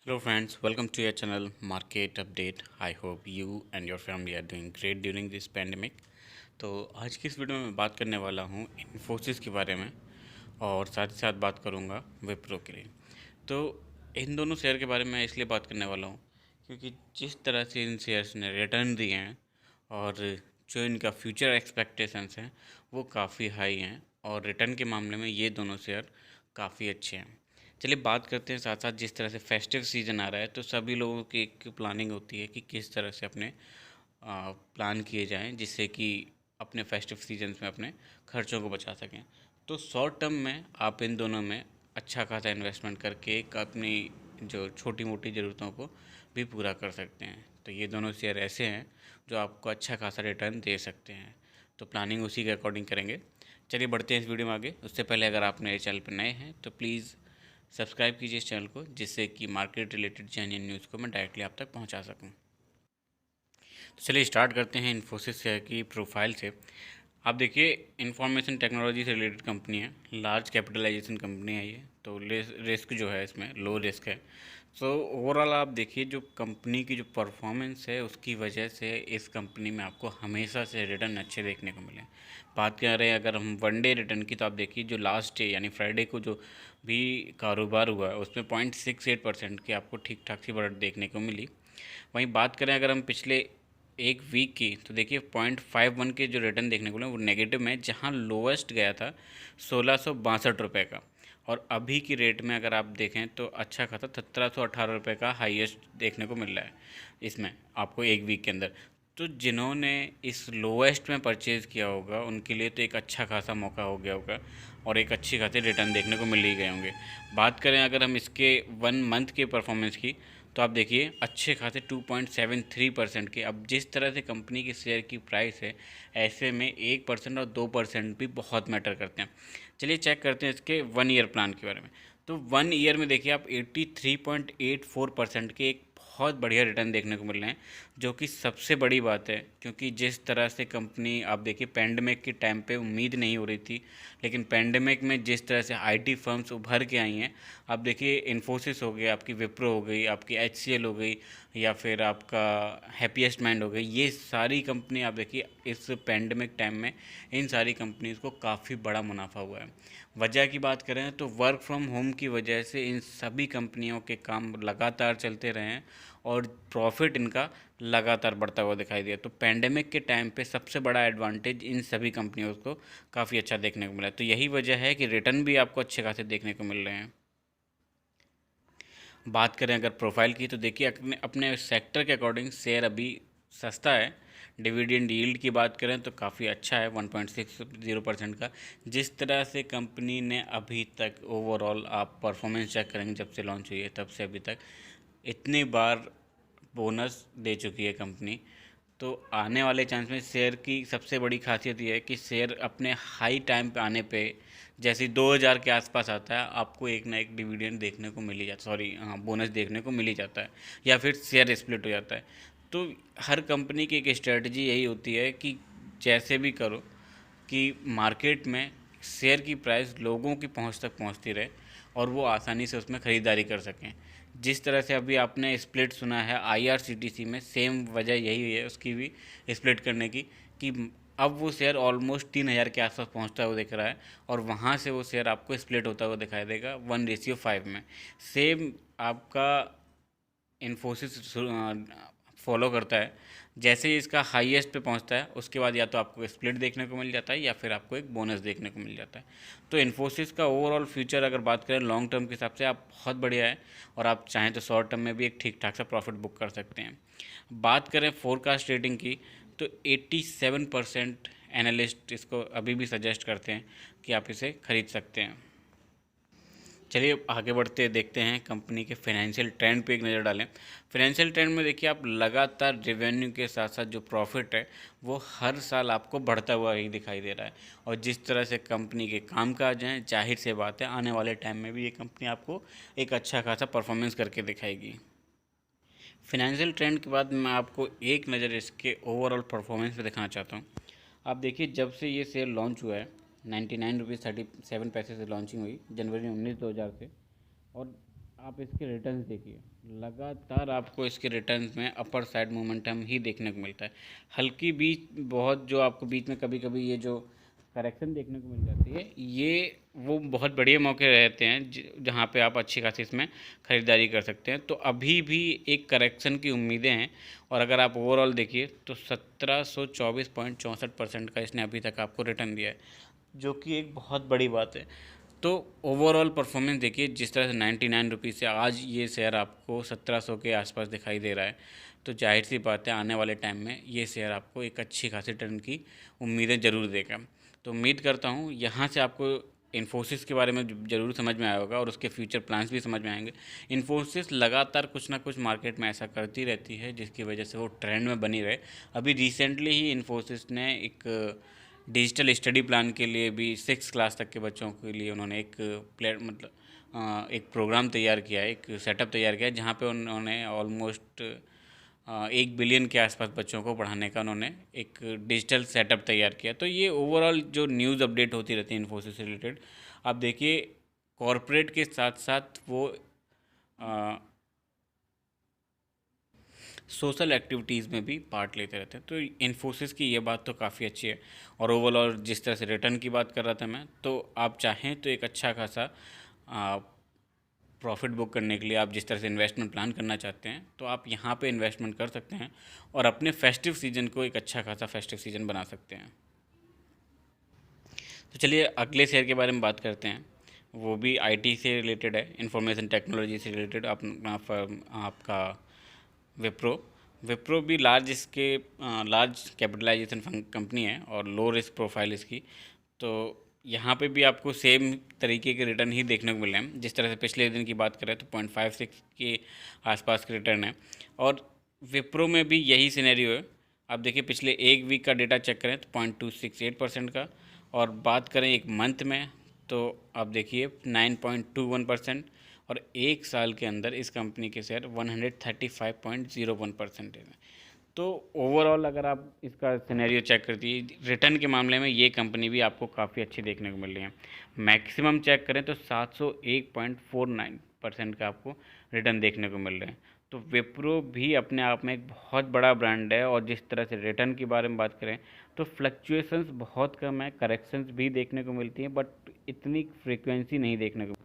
Hello friends, welcome to your channel Market Update. I hope you and your family are doing great during this pandemic. तो आज की इस video में मैं बात करने वाला हूँ इन्फोसिस के बारे में और साथ ही साथ बात करूँगा विप्रो के लिए। तो इन दोनों शेयर के बारे में इसलिए बात करने वाला हूँ क्योंकि जिस तरह से इन शेयर्स ने रिटर्न दिए हैं और जो इनका फ्यूचर एक्सपेक्टेशंस हैं वो काफ़ी हाई हैं और रिटर्न के मामले में ये दोनों शेयर काफ़ी अच्छे हैं। चलिए बात करते हैं साथ साथ जिस तरह से फेस्टिव सीज़न आ रहा है तो सभी लोगों की एक प्लानिंग होती है कि किस तरह से अपने प्लान किए जाएं जिससे कि अपने फेस्टिव सीजन्स में अपने खर्चों को बचा सकें। तो शॉर्ट टर्म में आप इन दोनों में अच्छा खासा इन्वेस्टमेंट करके एक अपनी जो छोटी मोटी ज़रूरतों को भी पूरा कर सकते हैं। तो ये दोनों शेयर ऐसे हैं जो आपको अच्छा खासा रिटर्न दे सकते हैं। तो प्लानिंग उसी के अकॉर्डिंग करेंगे। चलिए बढ़ते हैं इस वीडियो में आगे। उससे पहले अगर आप मेरे चैनल पर नए हैं तो प्लीज़ सब्सक्राइब कीजिए इस चैनल को जिससे कि मार्केट रिलेटेड जेन्युइन न्यूज़ को मैं डायरेक्टली आप तक पहुंचा सकूं। तो चलिए स्टार्ट करते हैं इन्फोसिस शेयर की प्रोफाइल से। आप देखिए इंफॉर्मेशन टेक्नोलॉजी से रिलेटेड कंपनी है, लार्ज कैपिटलाइजेशन कंपनी है ये, तो रिस्क जो है इसमें लो रिस्क है। सो ओवरऑल आप देखिए जो कंपनी की जो परफॉर्मेंस है उसकी वजह से इस कंपनी में आपको हमेशा से रिटर्न अच्छे देखने को मिले। बात कर रहे हैं अगर हम वन डे रिटर्न की, तो आप देखिए जो लास्ट डे यानी फ्राइडे को जो भी कारोबार हुआ है उसमें 0.68% की आपको ठीक ठाक सी बढ़त देखने को मिली। वहीं बात करें अगर हम पिछले एक वीक की, तो देखिए 0.51 के जो रिटर्न देखने को मिले वो नेगेटिव में, जहां लोवेस्ट गया था 1662 रुपये का। और अभी की रेट में अगर आप देखें तो अच्छा खासा 1718 रुपये का हाईएस्ट देखने को मिल रहा है इसमें आपको एक वीक के अंदर। तो जिन्होंने इस लोवेस्ट में परचेज़ किया होगा उनके लिए तो एक अच्छा खासा मौका हो गया होगा और एक अच्छी खासी रिटर्न देखने को मिल ही गए होंगे। बात करें अगर हम इसके 1 मंथ के परफॉर्मेंस की, तो आप देखिए अच्छे खासे 2.73% के। अब जिस तरह से कंपनी की शेयर की प्राइस है, ऐसे में 1% और 2% भी बहुत मैटर करते हैं। चलिए चेक करते हैं इसके 1 ईयर प्लान के बारे में। तो 1 ईयर में देखिए आप 83.84% के एक बहुत बढ़िया रिटर्न देखने को मिल रहे हैं, जो कि सबसे बड़ी बात है क्योंकि जिस तरह से कंपनी आप देखिए पेंडेमिक के टाइम पे उम्मीद नहीं हो रही थी, लेकिन पेंडेमिक में जिस तरह से आईटी फर्म्स उभर के आई हैं, आप देखिए इन्फोसिस हो गई, आपकी विप्रो हो गई, आपकी एचसीएल हो गई, या फिर आपका हैप्पीएस्ट माइंड हो गई, ये सारी कंपनी आप देखिए इस पेंडेमिक टाइम में इन सारी कंपनीज़ को काफ़ी बड़ा मुनाफा हुआ है। वजह की बात करें तो वर्क फ्रॉम होम की वजह से इन सभी कंपनियों के काम लगातार चलते रहे हैं और प्रॉफिट इनका लगातार बढ़ता हुआ दिखाई दिया। तो पेंडेमिक के टाइम पे सबसे बड़ा एडवांटेज इन सभी कंपनियों को काफ़ी अच्छा देखने को मिला। तो यही वजह है कि रिटर्न भी आपको अच्छे खासे देखने को मिल रहे हैं। बात करें अगर प्रोफाइल की, तो देखिए अपने अपने सेक्टर के अकॉर्डिंग शेयर अभी सस्ता है। डिविडेंड यील्ड की बात करें तो काफ़ी अच्छा है 1.60% का। जिस तरह से कंपनी ने अभी तक ओवरऑल आप परफॉर्मेंस चेक करेंगे, जब से लॉन्च हुई है तब से अभी तक इतनी बार बोनस दे चुकी है कंपनी। तो आने वाले चांस में शेयर की सबसे बड़ी खासियत ये है कि शेयर अपने हाई टाइम पे आने पे, जैसे 2000 के आसपास आता है, आपको एक ना एक डिविडेंड देखने को मिल ही जाता, सॉरी हाँ, बोनस देखने को मिल ही जाता है या फिर शेयर स्प्लिट हो जाता है। तो हर कंपनी की एक स्ट्रेटजी यही होती है कि जैसे भी करो कि मार्केट में शेयर की प्राइस लोगों की पहुंच तक पहुंचती रहे और वो आसानी से उसमें ख़रीदारी कर सकें। जिस तरह से अभी आपने स्प्लिट सुना है आईआरसीटीसी में, सेम वजह यही है उसकी भी स्प्लिट करने की, कि अब वो शेयर ऑलमोस्ट 3000 के आसपास पहुंचता हुआ दिख रहा है और वहाँ से वो शेयर आपको स्प्लिट होता हुआ दिखाई देगा 1:5 में। सेम आपका इन्फोसिस फॉलो करता है। जैसे ही इसका हाईएस्ट पे पहुंचता है उसके बाद या तो आपको स्प्लिट देखने को मिल जाता है या फिर आपको एक बोनस देखने को मिल जाता है। तो इन्फोसिस का ओवरऑल फ्यूचर अगर बात करें लॉन्ग टर्म के हिसाब से आप बहुत बढ़िया है और आप चाहें तो शॉर्ट टर्म में भी एक ठीक ठाक सा प्रॉफिट बुक कर सकते हैं। बात करें फोरकास्ट रेटिंग की, तो 87% एनालिस्ट इसको अभी भी सजेस्ट करते हैं कि आप इसे खरीद सकते हैं। चलिए आगे बढ़ते देखते हैं कंपनी के फाइनेंशियल ट्रेंड पे एक नज़र डालें। फाइनेंशियल ट्रेंड में देखिए आप लगातार रेवेन्यू के साथ साथ जो प्रॉफिट है वो हर साल आपको बढ़ता हुआ ही दिखाई दे रहा है। और जिस तरह से कंपनी के कामकाज हैं, जाहिर सी बात है आने वाले टाइम में भी ये कंपनी आपको एक अच्छा खासा परफॉर्मेंस करके दिखाएगी। फाइनेंशियल ट्रेंड के बाद मैं आपको एक नज़र इसके ओवरऑल परफॉर्मेंस पे दिखाना चाहता हूँ। आप देखिए जब से ये शेयर लॉन्च हुआ है 99 रुपीज़ 37 पैसे से लॉन्चिंग हुई जनवरी 19 2000 से, और आप इसके रिटर्न्स देखिए, लगातार आपको इसके रिटर्न्स में अपर साइड मोमेंटम ही देखने को मिलता है। हल्की बीच बहुत जो आपको बीच में कभी कभी ये जो करेक्शन देखने को मिल जाती है, ये वो बहुत बढ़िया मौके रहते हैं जहाँ पे आप अच्छी खासी इसमें ख़रीदारी कर सकते हैं। तो अभी भी एक करेक्शन की उम्मीदें हैं, और अगर आप ओवरऑल देखिए तो 1724.64% का इसने अभी तक आपको रिटर्न दिया है, जो कि एक बहुत बड़ी बात है। तो ओवरऑल परफॉर्मेंस देखिए, जिस तरह से 99 रुपीज़ से आज ये शेयर आपको 1700 के आसपास दिखाई दे रहा है, तो जाहिर सी बात है आने वाले टाइम में ये शेयर आपको एक अच्छी खासी रिटर्न की उम्मीदें ज़रूर देगा। तो उम्मीद करता हूँ यहाँ से आपको इन्फोसिस के बारे में ज़रूर समझ में आया होगा, और उसके फ्यूचर प्लान्स भी समझ में आएंगे। इन्फोसिस लगातार कुछ ना कुछ मार्केट में ऐसा करती रहती है जिसकी वजह से वो ट्रेंड में बनी रहे। अभी रिसेंटली ही इन्फोसिस ने एक डिजिटल स्टडी प्लान के लिए भी 6 क्लास तक के बच्चों के लिए उन्होंने एक एक प्रोग्राम तैयार किया है, एक सेटअप तैयार किया है, जहाँ पे उन्होंने ऑलमोस्ट 1 बिलियन के आसपास बच्चों को पढ़ाने का उन्होंने एक डिजिटल सेटअप तैयार किया। तो ये ओवरऑल जो न्यूज़ अपडेट होती रहती है इन्फोसिस से रिलेटेड, आप देखिए कॉरपोरेट के साथ साथ वो सोशल एक्टिविटीज़ में भी पार्ट लेते रहते हैं। तो इन्फोसिस की ये बात तो काफ़ी अच्छी है। और ओवरऑल जिस तरह से रिटर्न की बात कर रहा था मैं, तो आप चाहें तो एक अच्छा खासा प्रॉफिट बुक करने के लिए आप जिस तरह से इन्वेस्टमेंट प्लान करना चाहते हैं, तो आप यहाँ पे इन्वेस्टमेंट कर सकते हैं और अपने फेस्टिव सीजन को एक अच्छा खासा फेस्टिव सीजन बना सकते हैं। तो चलिए अगले शेयर के बारे में बात करते हैं। वो भी आईटी से रिलेटेड है, इंफॉर्मेशन टेक्नोलॉजी से रिलेटेड। अपना आपका विप्रो। विप्रो भी लार्ज कैपिटलाइजेशन कंपनी है और लो रिस्क प्रोफाइल इसकी। तो यहाँ पे भी आपको सेम तरीके के रिटर्न ही देखने को मिल रहे हैं। जिस तरह से पिछले दिन की बात करें तो 0.56 के आसपास के रिटर्न है, और विप्रो में भी यही सिनेरियो है। आप देखिए पिछले एक वीक का डेटा चेक करें तो 0.268% का, और बात करें एक मंथ में तो आप देखिए 9.21%, और एक साल के अंदर इस कंपनी के शेयर 135.01% है। तो ओवरऑल अगर आप इसका सिनेरियो चेक करती है रिटर्न के मामले में, ये कंपनी भी आपको काफ़ी अच्छी देखने को मिल रही है। मैक्सिमम चेक करें तो 701.49% का आपको रिटर्न देखने को मिल रहे हैं। तो विप्रो भी अपने आप में एक बहुत बड़ा ब्रांड है, और जिस तरह से रिटर्न के बारे में बात करें तो फ्लक्चुएशंस बहुत कम है, करेक्शंस भी देखने को मिलती हैं, बट इतनी फ्रीक्वेंसी नहीं देखने को।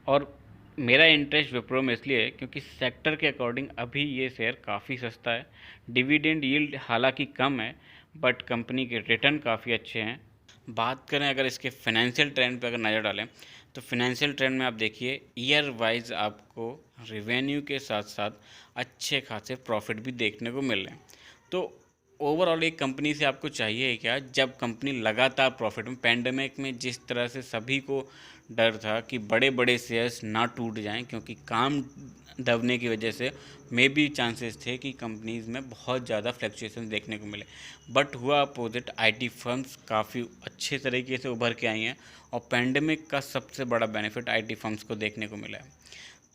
और मेरा इंटरेस्ट विप्रो में इसलिए है क्योंकि सेक्टर के अकॉर्डिंग अभी ये शेयर काफ़ी सस्ता है। डिविडेंड यील्ड हालांकि कम है, बट कंपनी के रिटर्न काफ़ी अच्छे हैं। बात करें अगर इसके फाइनेंशियल ट्रेंड पर अगर नज़र डालें तो फाइनेंशियल ट्रेंड में आप देखिए ईयर वाइज आपको रेवेन्यू के साथ साथ अच्छे खासे प्रॉफिट भी देखने को मिल रहे हैं। तो ओवरऑल एक कंपनी से आपको चाहिए क्या, जब कंपनी लगातार प्रॉफिट में, पैंडमिक में जिस तरह से सभी को डर था कि बड़े बड़े शेयर्स ना टूट जाएं क्योंकि काम दबने की वजह से मे भी चांसेस थे कि कंपनीज़ में बहुत ज़्यादा फ्लक्चुएशन देखने को मिले, बट हुआ अपोजिट। आईटी फर्म्स काफ़ी अच्छे तरीके से उभर के आई हैं, और पैंडमिक का सबसे बड़ा बेनिफिट आईटी फर्म्स को देखने को मिला है।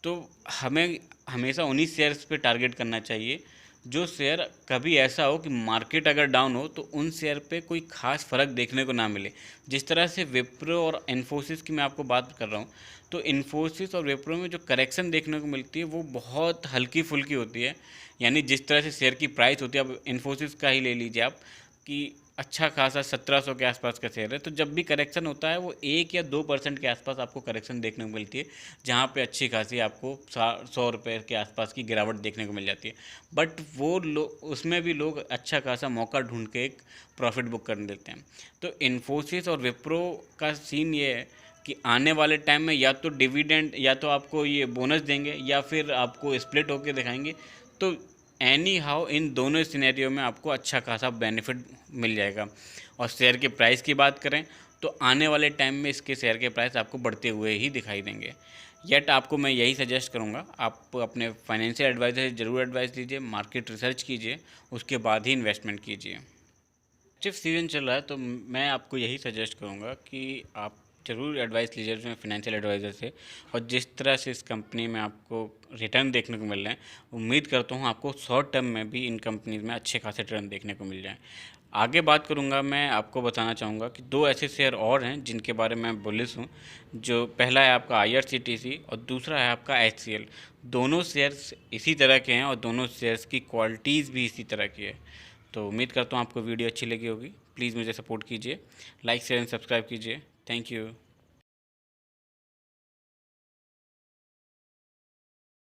तो हमें हमेशा उन्हीं शेयर्स पे टारगेट करना चाहिए जो शेयर कभी ऐसा हो कि मार्केट अगर डाउन हो तो उन शेयर पे कोई खास फ़र्क देखने को ना मिले। जिस तरह से विप्रो और इन्फोसिस की मैं आपको बात कर रहा हूँ, तो इन्फोसिस और विप्रो में जो करेक्शन देखने को मिलती है वो बहुत हल्की फुल्की होती है। यानी जिस तरह से शेयर की प्राइस होती है, अब इन्फोसिस का ही ले लीजिए आप कि अच्छा खासा 1700 के आसपास का शेयर है, तो जब भी करेक्शन होता है वो 1 या 2% के आसपास आपको करेक्शन देखने को मिलती है, जहाँ पे अच्छी खासी आपको 100 रुपये के आसपास की गिरावट देखने को मिल जाती है। बट वो उसमें भी लोग अच्छा खासा मौका ढूंढ के एक प्रॉफिट बुक कर लेते हैं। तो इन्फोसिस और विप्रो का सीन ये है कि आने वाले टाइम में या तो डिविडेंड, या तो आपको ये बोनस देंगे, या फिर आपको स्प्लिट होकर दिखाएंगे। तो एनी हाउ इन दोनों सिनेरियो में आपको अच्छा खासा बेनिफिट मिल जाएगा। और शेयर के प्राइस की बात करें तो आने वाले टाइम में इसके शेयर के प्राइस आपको बढ़ते हुए ही दिखाई देंगे। येट आपको मैं यही सजेस्ट करूँगा, आप अपने फाइनेंशियल एडवाइज़र से ज़रूर एडवाइस लीजिए, मार्केट रिसर्च कीजिए, उसके बाद ही इन्वेस्टमेंट कीजिए। फेस्टिव सीज़न चल रहा है तो मैं आपको यही सजेस्ट करूँगा कि आप ज़रूर एडवाइस लीजिए उसमें फाइनेंशियल एडवाइज़र से। और जिस तरह से इस कंपनी में आपको रिटर्न देखने को मिल रहे हैं, उम्मीद करता हूँ आपको शॉर्ट टर्म में भी इन कंपनीज में अच्छे खासे रिटर्न देखने को मिल जाएँ। आगे बात करूंगा, मैं आपको बताना चाहूँगा कि दो ऐसे शेयर और हैं जिनके बारे में मैं बुलिश हूँ। जो पहला है आपका IRCTC और दूसरा है आपका HCL। दोनों शेयर्स इसी तरह के हैं और दोनों शेयर्स की क्वालिटीज़ भी इसी तरह की है। तो उम्मीद करता हूँ आपको वीडियो अच्छी लगी होगी। प्लीज़ मुझे सपोर्ट कीजिए, लाइक शेयर एंड सब्सक्राइब कीजिए। Thank you.